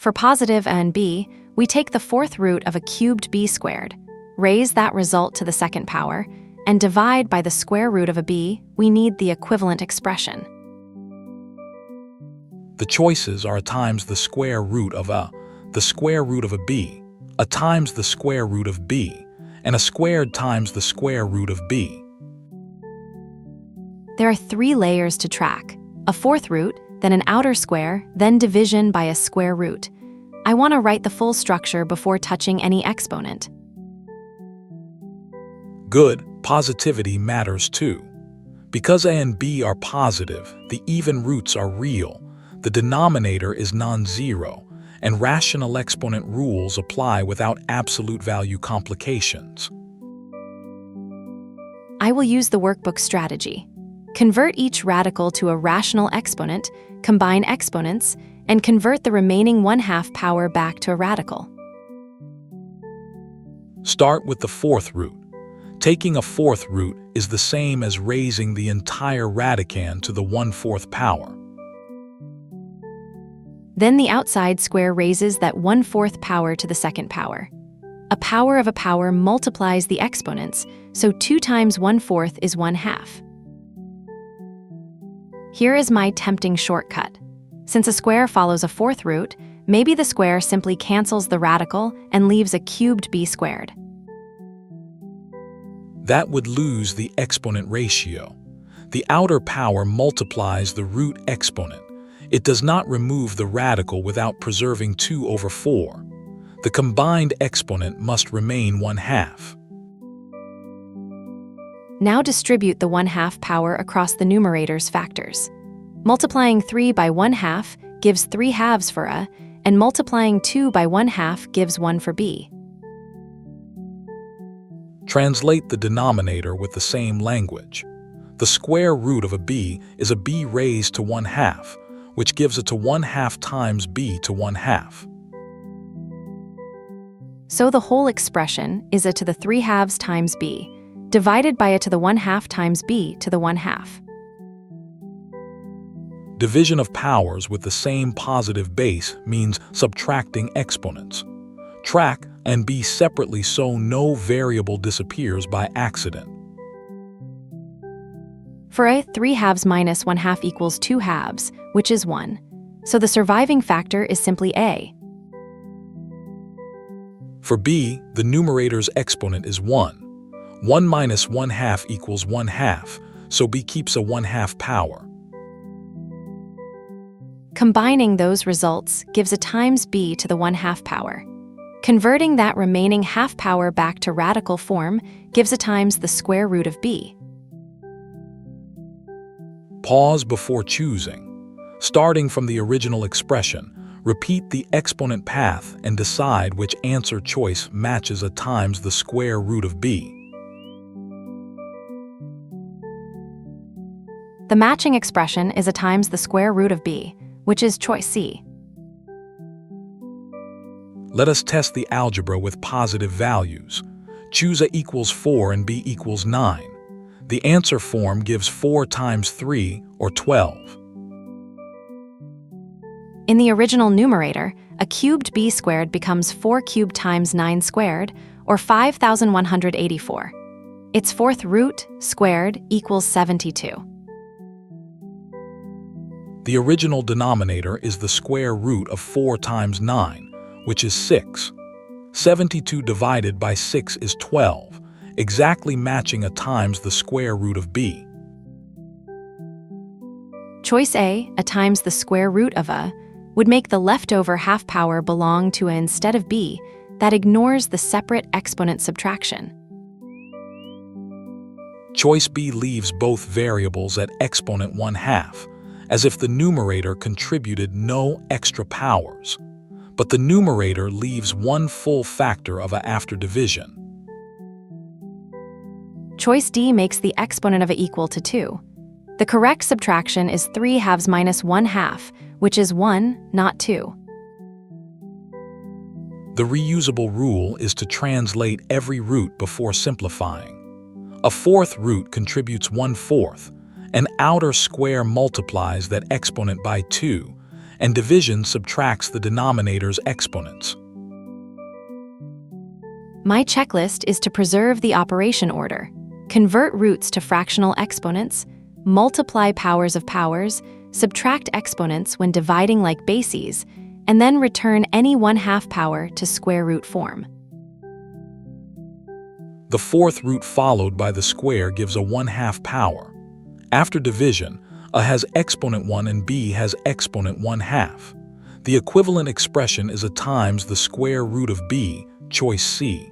For positive a and b, we take the fourth root of a cubed b squared, raise that result to the second power, and divide by the square root of a b. We need the equivalent expression. The choices are a times the square root of a, the square root of a b, a times the square root of b, and a squared times the square root of b. There are 3 layers to track: a fourth root, then an outer square, then division by a square root. I want to write the full structure before touching any exponent. Good, positivity matters too. Because a and b are positive, the even roots are real, the denominator is non-zero, and rational exponent rules apply without absolute value complications. I will use the workbook strategy. Convert each radical to a rational exponent, combine exponents, and convert the remaining 1/2 power back to a radical. Start with the fourth root. Taking a fourth root is the same as raising the entire radicand to the 1/4 power. Then the outside square raises that 1/4 power to the second power. A power of a power multiplies the exponents, so 2 times 1/4 is 1/2. Here is my tempting shortcut. Since a square follows a fourth root, maybe the square simply cancels the radical and leaves a cubed b squared. That would lose the exponent ratio. The outer power multiplies the root exponent. It does not remove the radical without preserving 2/4. The combined exponent must remain 1/2. Now distribute the 1/2 power across the numerator's factors. Multiplying 3 by 1/2 gives 3/2 for a, and multiplying 2 by 1/2 gives 1 for b. Translate the denominator with the same language. The square root of a b is a b raised to 1/2, which gives it to 1/2 times b to 1/2. So the whole expression is a to the 3/2 times b, divided by a to the 1/2 times b to the 1/2. Division of powers with the same positive base means subtracting exponents. Track and b separately so no variable disappears by accident. For a, 3/2 minus 1/2 equals 2/2, which is 1. So the surviving factor is simply a. For b, the numerator's exponent is 1. 1 minus 1/2 equals 1/2, so b keeps a 1/2 power. Combining those results gives a times b to the 1/2 power. Converting that remaining 1/2 power back to radical form gives a times the square root of b. Pause before choosing. Starting from the original expression, repeat the exponent path and decide which answer choice matches a times the square root of b. The matching expression is a times the square root of b, which is choice C. Let us test the algebra with positive values. Choose a equals 4 and b equals 9. The answer form gives 4 times 3, or 12. In the original numerator, a cubed b squared becomes 4 cubed times 9 squared, or 5,184. Its fourth root, squared, equals 72. The original denominator is the square root of 4 times 9, which is 6. 72 divided by 6 is 12, exactly matching a times the square root of b. Choice A, a times the square root of a, would make the leftover 1/2 power belong to a instead of b. That ignores the separate exponent subtraction. Choice B leaves both variables at exponent 1/2, as if the numerator contributed no extra powers, but the numerator leaves one full factor of a after division. Choice D makes the exponent of a equal to 2. The correct subtraction is 3/2 minus 1/2, which is 1, not 2. The reusable rule is to translate every root before simplifying. A fourth root contributes 1/4. An outer square multiplies that exponent by 2, and division subtracts the denominator's exponents. My checklist is to preserve the operation order, convert roots to fractional exponents, multiply powers of powers, subtract exponents when dividing like bases, and then return any 1/2 power to square root form. The fourth root followed by the square gives a 1/2 power. After division, A has exponent 1 and B has exponent 1/2. The equivalent expression is a times the square root of B, choice C.